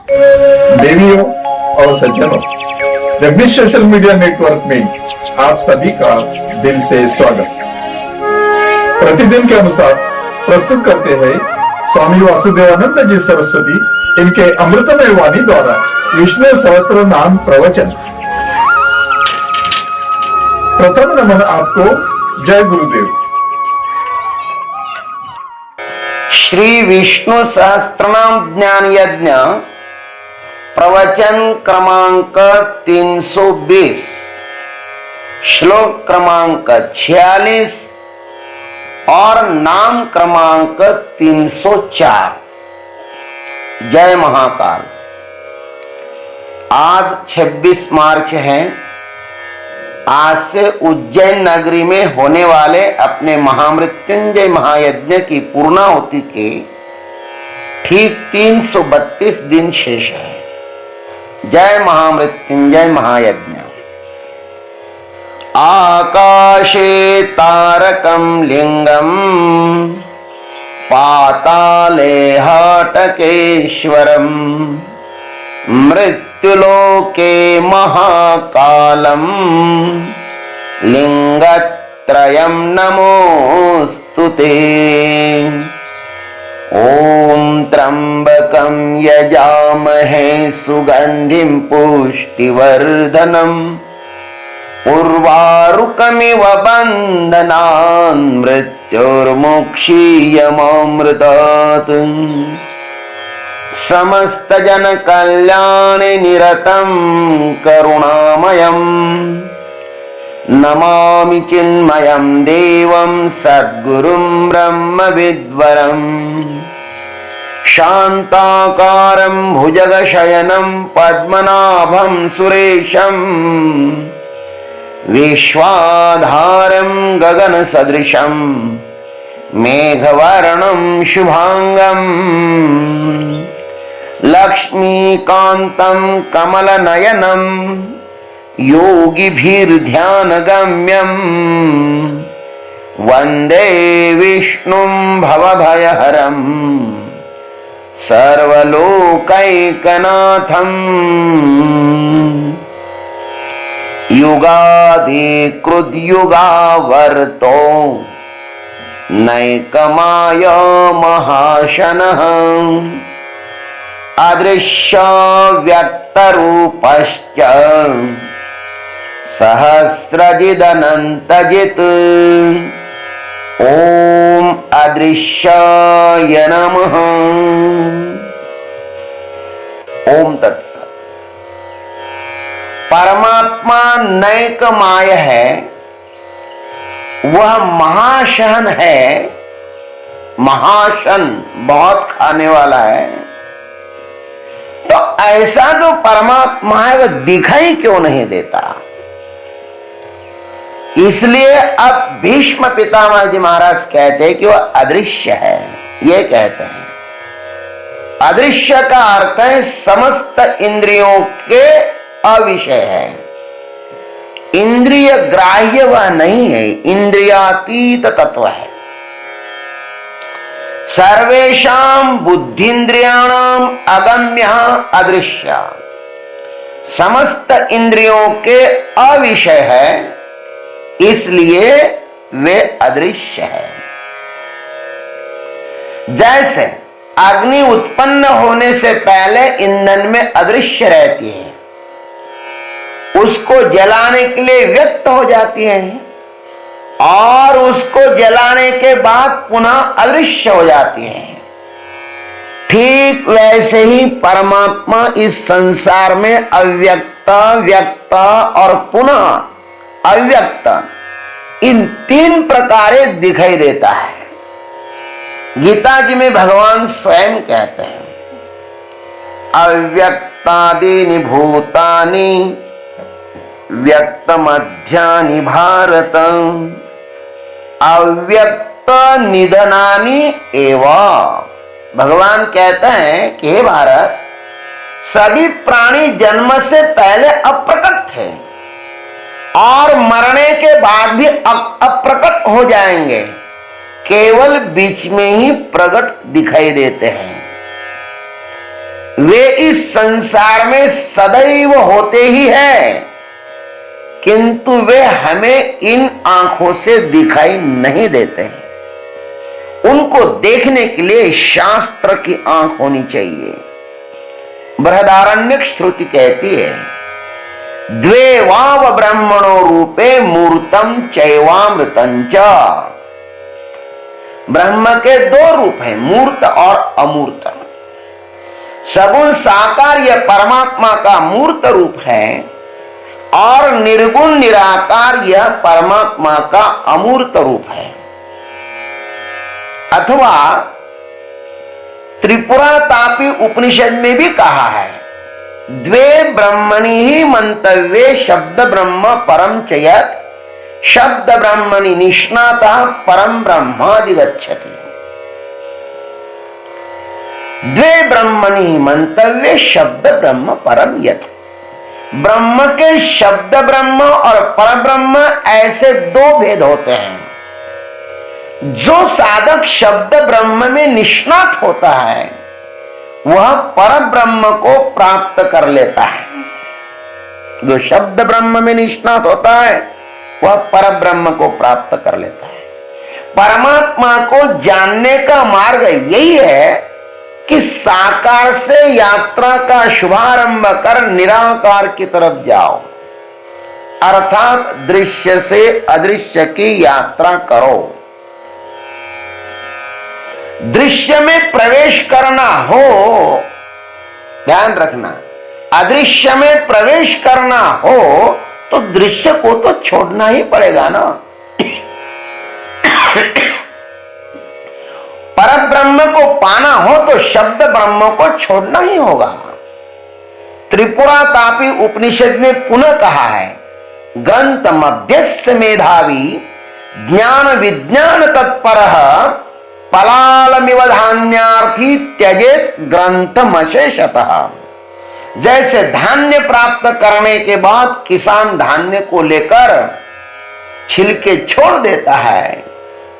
देवियों और सज्जनों, जगदीश सोशल मीडिया नेटवर्क में आप सभी का दिल से स्वागत। प्रतिदिन के अनुसार प्रस्तुत करते हैं स्वामी वासुदेवानंद जी सरस्वती इनके अमृतमय वाणी द्वारा विष्णु सहस्त्र नाम प्रवचन। प्रथम नमन आपको, जय गुरुदेव। श्री विष्णु सहस्त्रनाम ज्ञान यज्ञ प्रवचन क्रमांक 320, श्लोक क्रमांक 46 और नाम क्रमांक 304। जय महाकाल। आज 26 मार्च है। आज से उज्जैन नगरी में होने वाले अपने महामृत्युंजय महायज्ञ की पूर्णाहुति के ठीक 332 दिन शेष है। जय महामृत्युंजय महायज्ञ। आकाशे तारकं लिंगम पाताले हाटकेश्वरम मृत्युलोके महाकालम लिंगत्रयं नमोस्तुते। ओम त्र्यंबकं यजामहे सुगंधिं पुष्टिवर्धनम् उर्वारुकमिव बन्धनान् मृत्युर्मुक्षीयमामृतात्। समस्त जन कल्याणे निरतं करुणामयं नमामि चिन्मयं देवं सद्गुरुं ब्रह्मविद्वरं शान्ताकारं भुजगशयनं पद्मनाभं सुरेशं विश्वाधारं गगनसदृशं मेघवर्णं शुभांगं लक्ष्मीकान्तं कमलनयनं योगिभिर्ध्यानगम्यं वन्दे विष्णुं भवभयहरं सर्वलोकैकनाथम्। युगादिकृद्युगावर्तो नैकमाय महाशनः अदृश्य व्यक्तरूपश्च सहस्रजिदनन्तजित्। ओम अदृश्याय नमः। ओम तत्सत्। परमात्मा नैकमाय है, वह महाशन है। महाशन बहुत खाने वाला है। तो ऐसा जो परमात्मा है वह दिखाई क्यों नहीं देता? इसलिए अब भीष्म पितामह जी महाराज कहते हैं कि वह अदृश्य है। ये कहते हैं अदृश्य का अर्थ है समस्त इंद्रियों के अविषय है। इंद्रिय ग्राह्य वह नहीं है, इंद्रियातीत तत्व है। सर्वेषां बुद्धिन्द्रियाणाम अगम्य अदृश्य, समस्त इंद्रियों के अविषय है, इसलिए वे अदृश्य है। जैसे अग्नि उत्पन्न होने से पहले ईंधन में अदृश्य रहती है, उसको जलाने के लिए व्यक्त हो जाती है और उसको जलाने के बाद पुनः अदृश्य हो जाती है। ठीक वैसे ही परमात्मा इस संसार में अव्यक्त, व्यक्त और पुनः अव्यक्त, इन 3 प्रकारे दिखाई देता है। गीता जी में भगवान स्वयं कहते हैं अव्यक्तादीनि भूतानि व्यक्त मध्यानि भारत अव्यक्त निधनानि एवं। भगवान कहते हैं कि हे भारत, सभी प्राणी जन्म से पहले अप्रकट थे और मरने के बाद भी अप्रकट हो जाएंगे, केवल बीच में ही प्रकट दिखाई देते हैं। वे इस संसार में सदैव होते ही है, किंतु वे हमें इन आंखों से दिखाई नहीं देते हैं। उनको देखने के लिए शास्त्र की आंख होनी चाहिए। बृहदारण्यक श्रुति कहती है, द्वे वाव ब्रह्मणो रूपे मूर्तम चैवामृतं च। ब्रह्म के दो रूप हैं, मूर्त और अमूर्त। सगुण साकार यह परमात्मा का मूर्त रूप है और निर्गुण निराकार यह परमात्मा का अमूर्त रूप है। अथवा त्रिपुरा तापी उपनिषद में भी कहा है, द्वे ब्रह्मणि ही मंतव्ये शब्द ब्रह्म परम चयत, शब्द ब्रह्मणि निष्णातः परम ब्रह्मादिगच्छति। द्वे ब्रह्मणि मंतव्ये शब्द ब्रह्म परम यत। ब्रह्म के शब्द ब्रह्म और पर ब्रह्म ऐसे दो भेद होते हैं। जो साधक शब्द ब्रह्म में निष्णात होता है वह पर ब्रह्म को प्राप्त कर लेता है। जो शब्द ब्रह्म में निष्णात होता है वह पर ब्रह्म को प्राप्त कर लेता है। परमात्मा को जानने का मार्ग यही है कि साकार से यात्रा का शुभारंभ कर निराकार की तरफ जाओ, अर्थात दृश्य से अदृश्य की यात्रा करो। दृश्य में प्रवेश करना हो, ध्यान रखना, अदृश्य में प्रवेश करना हो तो दृश्य को तो छोड़ना ही पड़ेगा ना। पर ब्रह्म को पाना हो तो शब्द ब्रह्म को छोड़ना ही होगा। त्रिपुरा तापी उपनिषद ने पुनः कहा है, ग्रंथ मध्यस्य मेधावी ज्ञान विज्ञान तत्परः पलालमिव धान्यार्थी त्यजेत ग्रंथमशेषतः। जैसे धान्य प्राप्त करने के बाद किसान धान्य को लेकर छिलके छोड़ देता है,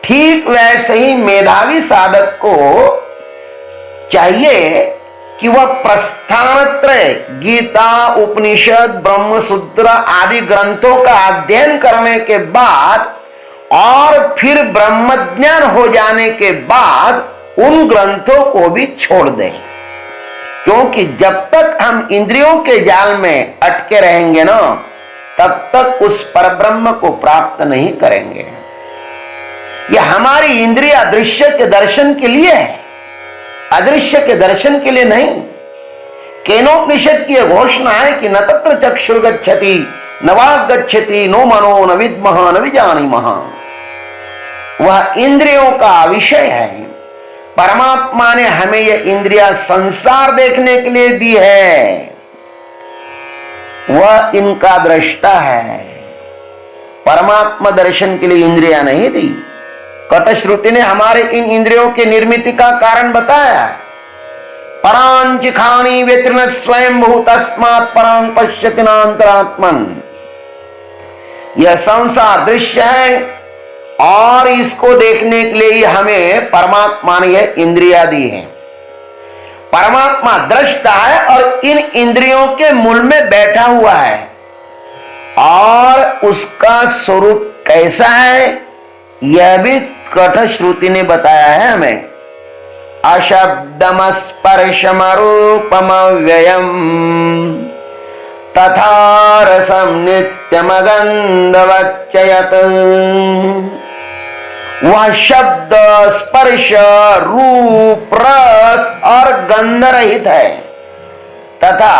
ठीक वैसे ही मेधावी साधक को चाहिए कि वह प्रस्थानत्रय, गीता, उपनिषद, ब्रह्मसूत्र आदि ग्रंथों का अध्ययन करने के बाद और फिर ब्रह्मज्ञान हो जाने के बाद उन ग्रंथों को भी छोड़ दें। क्योंकि जब तक हम इंद्रियों के जाल में अटके रहेंगे ना, तब तक उस परब्रह्म को प्राप्त नहीं करेंगे। यह हमारी इंद्रिय दृश्य के दर्शन के लिए है, अदृश्य के दर्शन के लिए नहीं। केनोपनिषद की यह घोषणा है कि न तत्र चक्षुर्गच्छति न वाक् गच्छति नो मनो न विद्मः न विजानीमः। वह इंद्रियों का विषय है। परमात्मा ने हमें यह इंद्रियां संसार देखने के लिए दी है, वह इनका दृष्टा है। परमात्मा दर्शन के लिए इंद्रियां नहीं दी। कटश्रुति ने हमारे इन इंद्रियों की निर्मित का कारण बताया। परांचिखानी व्यतिन स्वयं भू तस्मात् परां पश्यति नान्तरात्मन। यह संसार दृश्य है और इसको देखने के लिए हमें परमात्मा ने यह इंद्रियां दी है। परमात्मा दृष्टा है और इन इंद्रियों के मूल में बैठा हुआ है। और उसका स्वरूप कैसा है यह भी कठश्रुति ने बताया है हमें। अशब्दम स्पर्शम रूपम व्ययम तथा रसम नित्यम गंधवच्चयत। वह शब्द, स्पर्श, रूप, रस और गंध रहित है तथा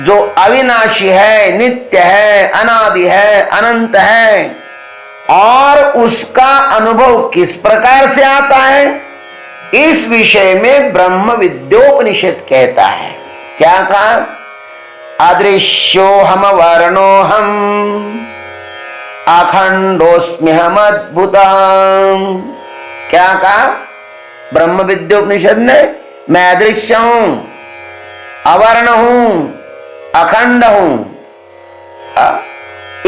जो अविनाशी है, नित्य है, अनादि है, अनंत है। और उसका अनुभव किस प्रकार से आता है, इस विषय में ब्रह्म विद्योपनिषद कहता है। क्या कहा? अदृश्योहम वर्णोहम अखंडोस्म्यहम अद्भुतम्। क्या कहा ब्रह्म विद्योपनिषद ने? मैं अदृश्य हूं, अवर्ण हूं, अखंड हूं।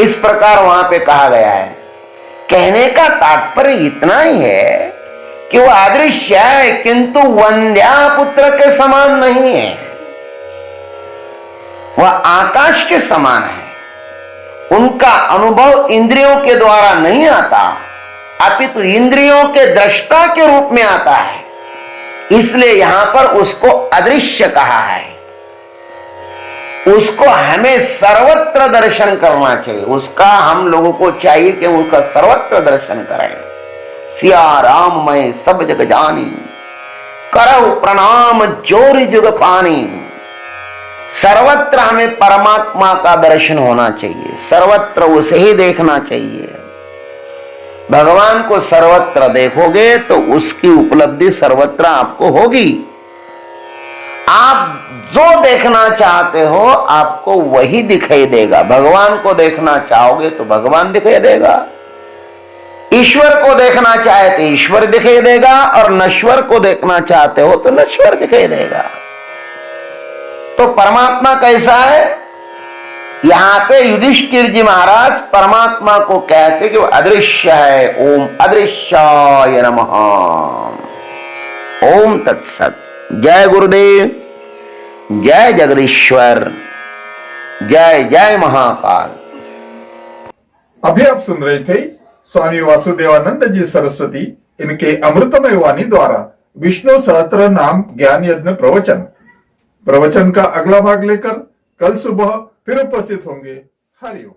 इस प्रकार वहां पे कहा गया है। कहने का तात्पर्य इतना ही है कि वह अदृश्य है किंतु वंद्या पुत्र के समान नहीं है, वह आकाश के समान है। उनका अनुभव इंद्रियों के द्वारा नहीं आता, अपितु इंद्रियों के दृष्टा के रूप में आता है। इसलिए यहां पर उसको अदृश्य कहा है। उसको हमें सर्वत्र दर्शन करना चाहिए। उसका हम लोगों को चाहिए कि उनका सर्वत्र दर्शन करें। सिया राम मैं सब जग जानी, करहु प्रणाम जोरि जुग पानी। सर्वत्र हमें परमात्मा का दर्शन होना चाहिए, सर्वत्र उसे ही देखना चाहिए। भगवान को सर्वत्र देखोगे तो उसकी उपलब्धि सर्वत्र आपको होगी। आप जो देखना चाहते हो आपको वही दिखाई देगा। भगवान को देखना चाहोगे तो भगवान दिखाई देगा, ईश्वर को देखना चाहे तो ईश्वर दिखाई देगा, और नश्वर को देखना चाहते हो तो नश्वर दिखाई देगा। तो परमात्मा कैसा है? यहां पे युधिष्ठिर जी महाराज परमात्मा को कहते कि वो अदृश्य है। ओम अदृश्याय नमः। ओम तत्सत। जय गुरुदेव, जय जगदीश्वर, जय जय महाकाल। अभी आप सुन रहे थे स्वामी वासुदेवानंद जी सरस्वती इनके अमृतमय वाणी द्वारा विष्णु सहस्त्र नाम ज्ञान यज्ञ प्रवचन का अगला भाग लेकर कल सुबह फिर उपस्थित होंगे। हरिओम।